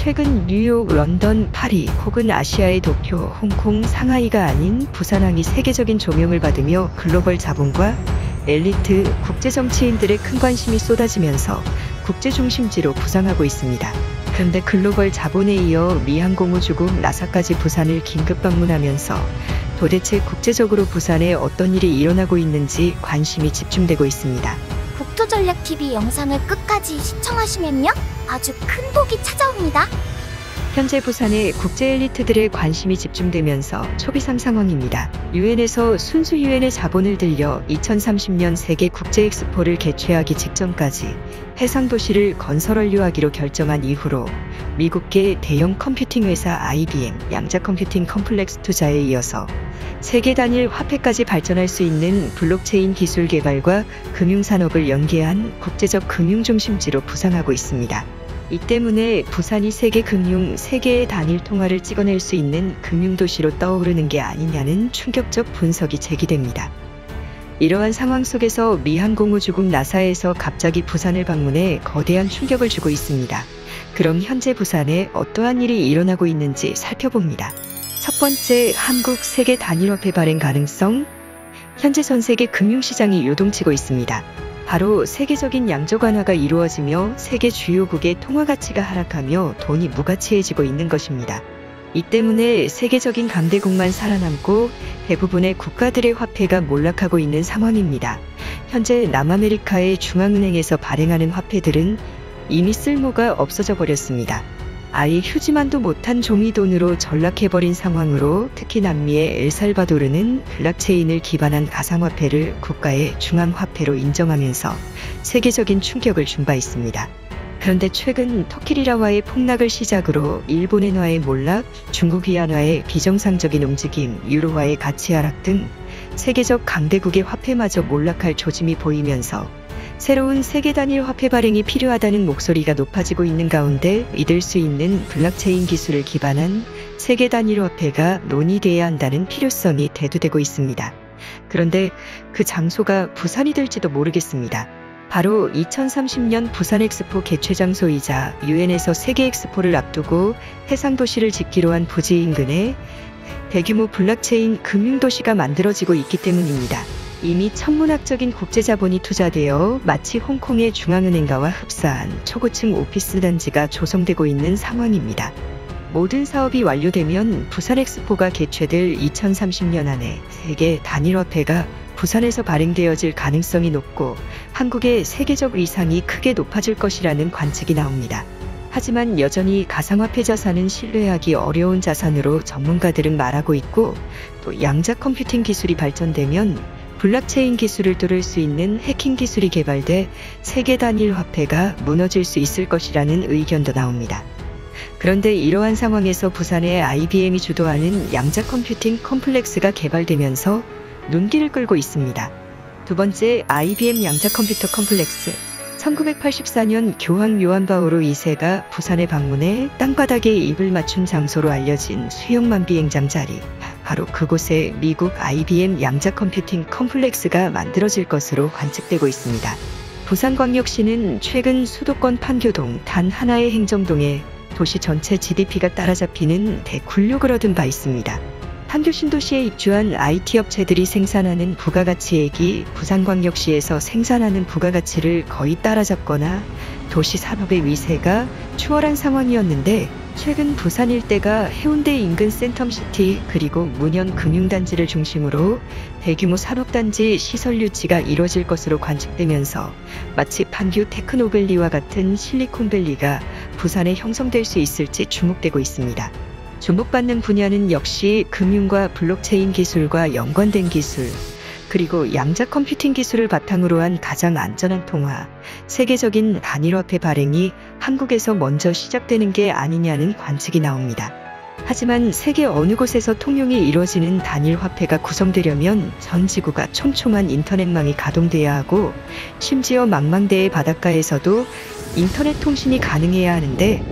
최근 뉴욕, 런던, 파리 혹은 아시아의 도쿄, 홍콩, 상하이가 아닌 부산항이 세계적인 조명을 받으며 글로벌 자본과 엘리트, 국제 정치인들의 큰 관심이 쏟아지면서 국제 중심지로 부상하고 있습니다. 그런데 글로벌 자본에 이어 미 항공우주국 나사까지 부산을 긴급 방문하면서 도대체 국제적으로 부산에 어떤 일이 일어나고 있는지 관심이 집중되고 있습니다. 국토전략TV 영상을 끝까지 시청하시면요, 아주 큰 복이 찾아옵니다. 현재 부산에 국제 엘리트들의 관심이 집중되면서 초비상 상황입니다. 유엔에서 순수 유엔의 자본을 들여 2030년 세계 국제 엑스포를 개최하기 직전까지 해상 도시를 건설 완료하기로 결정한 이후로 미국계 대형 컴퓨팅 회사 IBM 양자 컴퓨팅 컴플렉스 투자에 이어서 세계 단일 화폐까지 발전할 수 있는 블록체인 기술 개발과 금융산업을 연계한 국제적 금융 중심지로 부상하고 있습니다. 이 때문에 부산이 세계 금융, 세계의 단일 통화를 찍어낼 수 있는 금융도시로 떠오르는 게 아니냐는 충격적 분석이 제기됩니다. 이러한 상황 속에서 미 항공우주국 나사에서 갑자기 부산을 방문해 거대한 충격을 주고 있습니다. 그럼 현재 부산에 어떠한 일이 일어나고 있는지 살펴봅니다. 첫 번째, 한국 세계 단일화폐 발행 가능성. 현재 전 세계 금융시장이 요동치고 있습니다. 바로 세계적인 양적 완화가 이루어지며 세계 주요국의 통화 가치가 하락하며 돈이 무가치해지고 있는 것입니다. 이 때문에 세계적인 강대국만 살아남고 대부분의 국가들의 화폐가 몰락하고 있는 상황입니다. 현재 남아메리카의 중앙은행에서 발행하는 화폐들은 이미 쓸모가 없어져 버렸습니다. 아예 휴지만도 못한 종이돈으로 전락해버린 상황으로 특히 남미의 엘살바도르는 블록체인을 기반한 가상화폐를 국가의 중앙화폐로 인정하면서 세계적인 충격을 준 바 있습니다. 그런데 최근 터키리라와의 폭락을 시작으로 일본 엔화의 몰락, 중국 위안화의 비정상적인 움직임, 유로화의 가치 하락 등 세계적 강대국의 화폐마저 몰락할 조짐이 보이면서 새로운 세계 단일 화폐 발행이 필요하다는 목소리가 높아지고 있는 가운데 믿을 수 있는 블록체인 기술을 기반한 세계 단일 화폐가 논의돼야 한다는 필요성이 대두되고 있습니다. 그런데 그 장소가 부산이 될지도 모르겠습니다. 바로 2030년 부산 엑스포 개최 장소이자 유엔에서 세계 엑스포를 앞두고 해상 도시를 짓기로 한 부지 인근에 대규모 블록체인 금융도시가 만들어지고 있기 때문입니다. 이미 천문학적인 국제자본이 투자되어 마치 홍콩의 중앙은행가와 흡사한 초고층 오피스 단지가 조성되고 있는 상황입니다. 모든 사업이 완료되면 부산 엑스포가 개최될 2030년 안에 세계 단일화폐가 부산에서 발행되어질 가능성이 높고 한국의 세계적 위상이 크게 높아질 것이라는 관측이 나옵니다. 하지만 여전히 가상화폐 자산은 신뢰하기 어려운 자산으로 전문가들은 말하고 있고, 또 양자 컴퓨팅 기술이 발전되면 블록체인 기술을 뚫을 수 있는 해킹 기술이 개발돼 세계 단일 화폐가 무너질 수 있을 것이라는 의견도 나옵니다. 그런데 이러한 상황에서 부산의 IBM이 주도하는 양자 컴퓨팅 컴플렉스가 개발되면서 눈길을 끌고 있습니다. 두 번째, IBM 양자 컴퓨터 컴플렉스. 1984년 교황 요한 바오로 2세가 부산에 방문해 땅바닥에 입을 맞춘 장소로 알려진 수영만 비행장 자리. 바로 그곳에 미국 IBM 양자 컴퓨팅 컴플렉스가 만들어질 것으로 관측되고 있습니다. 부산광역시는 최근 수도권 판교동 단 하나의 행정동에 도시 전체 GDP가 따라잡히는 대굴욕을 얻은 바 있습니다. 판교 신도시에 입주한 IT 업체들이 생산하는 부가가치액이 부산광역시에서 생산하는 부가가치를 거의 따라잡거나 도시 산업의 위세가 추월한 상황이었는데, 최근 부산 일대가 해운대 인근 센텀시티 그리고 문현 금융단지를 중심으로 대규모 산업단지 시설 유치가 이뤄질 것으로 관측되면서 마치 판교 테크노밸리와 같은 실리콘밸리가 부산에 형성될 수 있을지 주목되고 있습니다. 주목받는 분야는 역시 금융과 블록체인 기술과 연관된 기술, 그리고 양자 컴퓨팅 기술을 바탕으로 한 가장 안전한 통화, 세계적인 단일화폐 발행이 한국에서 먼저 시작되는 게 아니냐는 관측이 나옵니다. 하지만 세계 어느 곳에서 통용이 이루어지는 단일화폐가 구성되려면 전 지구가 촘촘한 인터넷망이 가동돼야 하고, 심지어 망망대해 바닷가에서도 인터넷 통신이 가능해야 하는데,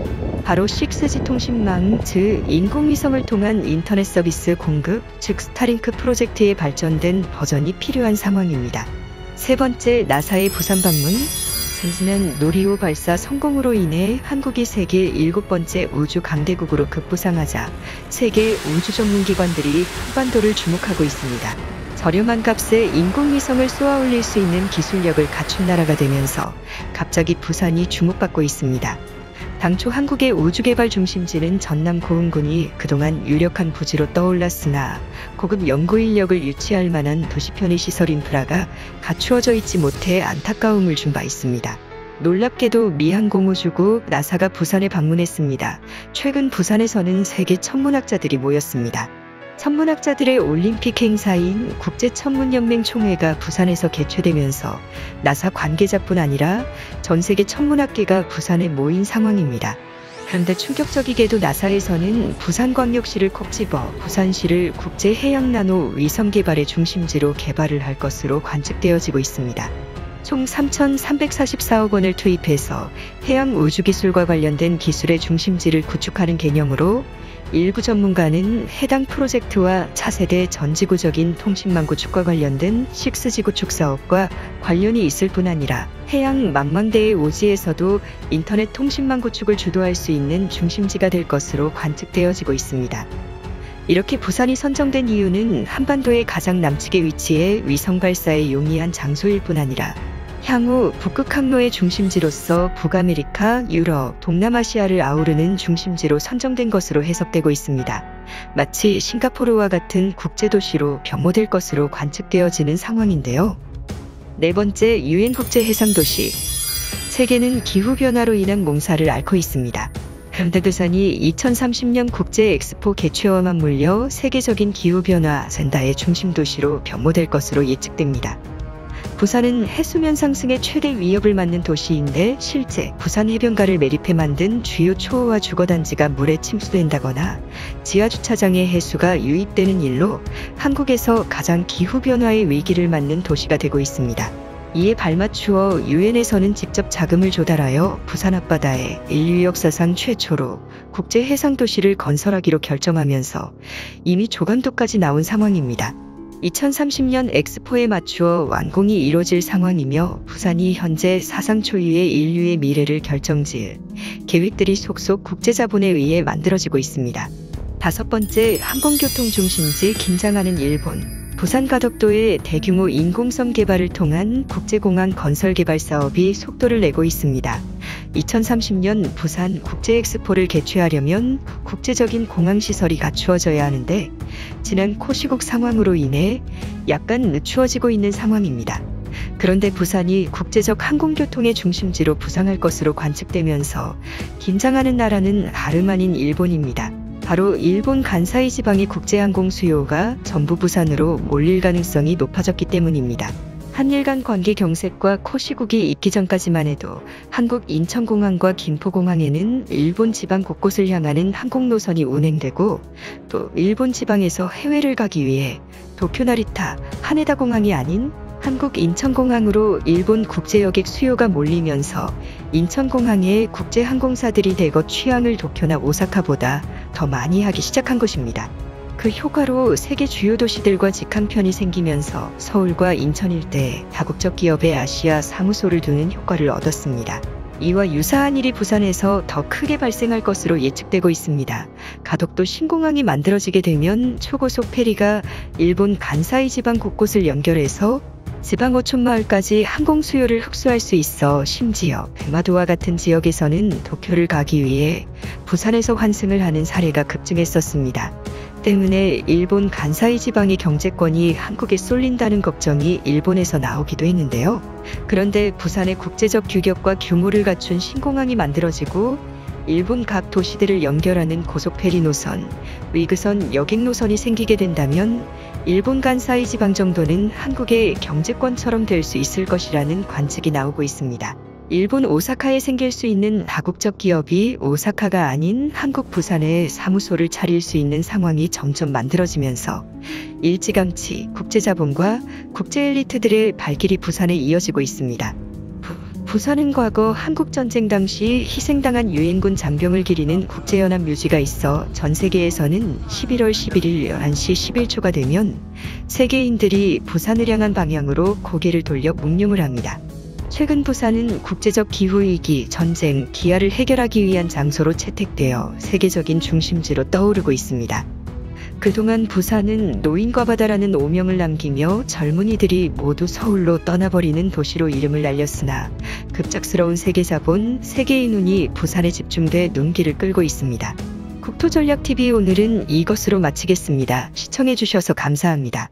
바로 6G 통신망, 즉 인공위성을 통한 인터넷 서비스 공급, 즉 스타링크 프로젝트에 발전된 버전이 필요한 상황입니다. 세 번째, 나사의 부산 방문. 잠시만 노리호 발사 성공으로 인해 한국이 세계 7번째 우주 강대국으로 급부상하자 세계 우주 전문기관들이 한반도를 주목하고 있습니다. 저렴한 값에 인공위성을 쏘아올릴 수 있는 기술력을 갖춘 나라가 되면서 갑자기 부산이 주목받고 있습니다. 당초 한국의 우주개발 중심지는 전남 고흥군이 그동안 유력한 부지로 떠올랐으나 고급 연구인력을 유치할 만한 도시 편의 시설 인프라가 갖추어져 있지 못해 안타까움을 준 바 있습니다. 놀랍게도 미 항공우주국 나사가 부산에 방문했습니다. 최근 부산에서는 세계 천문학자들이 모였습니다. 천문학자들의 올림픽 행사인 국제천문연맹 총회가 부산에서 개최되면서 나사 관계자뿐 아니라 전 세계 천문학계가 부산에 모인 상황입니다. 그런데 충격적이게도 나사에서는 부산광역시를 콕 집어 부산시를 국제해양나노 위성 개발의 중심지로 개발을 할 것으로 관측되어지고 있습니다. 총 3,344억 원을 투입해서 해양 우주기술과 관련된 기술의 중심지를 구축하는 개념으로 일부 전문가는 해당 프로젝트와 차세대 전지구적인 통신망 구축과 관련된 6G 구축 사업과 관련이 있을 뿐 아니라 해양 망망대해 오지에서도 인터넷 통신망 구축을 주도할 수 있는 중심지가 될 것으로 관측되어지고 있습니다. 이렇게 부산이 선정된 이유는 한반도의 가장 남측에 위치해 위성 발사에 용이한 장소일 뿐 아니라 향후 북극 항로의 중심지로서 북아메리카, 유럽, 동남아시아를 아우르는 중심지로 선정된 것으로 해석되고 있습니다. 마치 싱가포르와 같은 국제도시로 변모될 것으로 관측되어지는 상황인데요. 네 번째, 유엔 국제해상도시. 세계는 기후변화로 인한 몽사를 앓고 있습니다. 그런데 부산이 2030년 국제 엑스포 개최와 맞물려 세계적인 기후변화 아젠다의 중심도시로 변모될 것으로 예측됩니다. 부산은 해수면 상승의 최대 위협을 맞는 도시인데 실제 부산 해변가를 매립해 만든 주요 초호화 주거단지가 물에 침수된다거나 지하주차장에 해수가 유입되는 일로 한국에서 가장 기후변화의 위기를 맞는 도시가 되고 있습니다. 이에 발맞추어 유엔에서는 직접 자금을 조달하여 부산 앞바다에 인류 역사상 최초로 국제해상도시를 건설하기로 결정하면서 이미 조감도까지 나온 상황입니다. 2030년 엑스포에 맞추어 완공이 이뤄질 상황이며 부산이 현재 사상 초유의 인류의 미래를 결정지을 계획들이 속속 국제자본에 의해 만들어지고 있습니다. 다섯 번째, 항공교통 중심지 긴장하는 일본. 부산 가덕도의 대규모 인공섬 개발을 통한 국제공항 건설 개발 사업이 속도를 내고 있습니다. 2030년 부산 국제엑스포를 개최하려면 국제적인 공항시설이 갖추어져야 하는데 지난 코시국 상황으로 인해 약간 늦추어지고 있는 상황입니다. 그런데 부산이 국제적 항공교통의 중심지로 부상할 것으로 관측되면서 긴장하는 나라는 다름 아닌 일본입니다. 바로 일본 간사이 지방의 국제항공 수요가 전부 부산으로 몰릴 가능성이 높아졌기 때문입니다. 한일 간 관계 경색과 코시국이 있기 전까지만 해도 한국 인천공항과 김포공항에는 일본 지방 곳곳을 향하는 항공 노선이 운행되고 또 일본 지방에서 해외를 가기 위해 도쿄 나리타, 하네다 공항이 아닌 한국 인천공항으로 일본 국제여객 수요가 몰리면서 인천공항에 국제항공사들이 대거 취항을 도쿄나 오사카보다 더 많이 하기 시작한 것입니다. 그 효과로 세계 주요 도시들과 직항편이 생기면서 서울과 인천 일대에 다국적 기업의 아시아 사무소를 두는 효과를 얻었습니다. 이와 유사한 일이 부산에서 더 크게 발생할 것으로 예측되고 있습니다. 가덕도 신공항이 만들어지게 되면 초고속 페리가 일본 간사이 지방 곳곳을 연결해서 지방 어촌 마을까지 항공 수요를 흡수할 수 있어 심지어 대마도와 같은 지역에서는 도쿄를 가기 위해 부산에서 환승을 하는 사례가 급증했었습니다. 때문에 일본 간사이 지방의 경제권이 한국에 쏠린다는 걱정이 일본에서 나오기도 했는데요. 그런데 부산의 국제적 규격과 규모를 갖춘 신공항이 만들어지고 일본 각 도시들을 연결하는 고속페리 노선, 위그선 여객 노선이 생기게 된다면 일본 간사이 지방 정도는 한국의 경제권처럼 될 수 있을 것이라는 관측이 나오고 있습니다. 일본 오사카에 생길 수 있는 다국적 기업이 오사카가 아닌 한국 부산에 사무소를 차릴 수 있는 상황이 점점 만들어지면서 일찌감치 국제자본과 국제 엘리트들의 발길이 부산에 이어지고 있습니다. 부산은 과거 한국전쟁 당시 희생당한 유엔군 잔병을 기리는 국제연합 묘지가 있어 전 세계에서는 11월 11일 11시 11초가 되면 세계인들이 부산을 향한 방향으로 고개를 돌려 묵념을 합니다. 최근 부산은 국제적 기후위기, 전쟁, 기아를 해결하기 위한 장소로 채택되어 세계적인 중심지로 떠오르고 있습니다. 그동안 부산은 노인과 바다라는 오명을 남기며 젊은이들이 모두 서울로 떠나버리는 도시로 이름을 날렸으나 급작스러운 세계 자본, 세계의 눈이 부산에 집중돼 눈길을 끌고 있습니다. 국토전략TV 오늘은 이것으로 마치겠습니다. 시청해주셔서 감사합니다.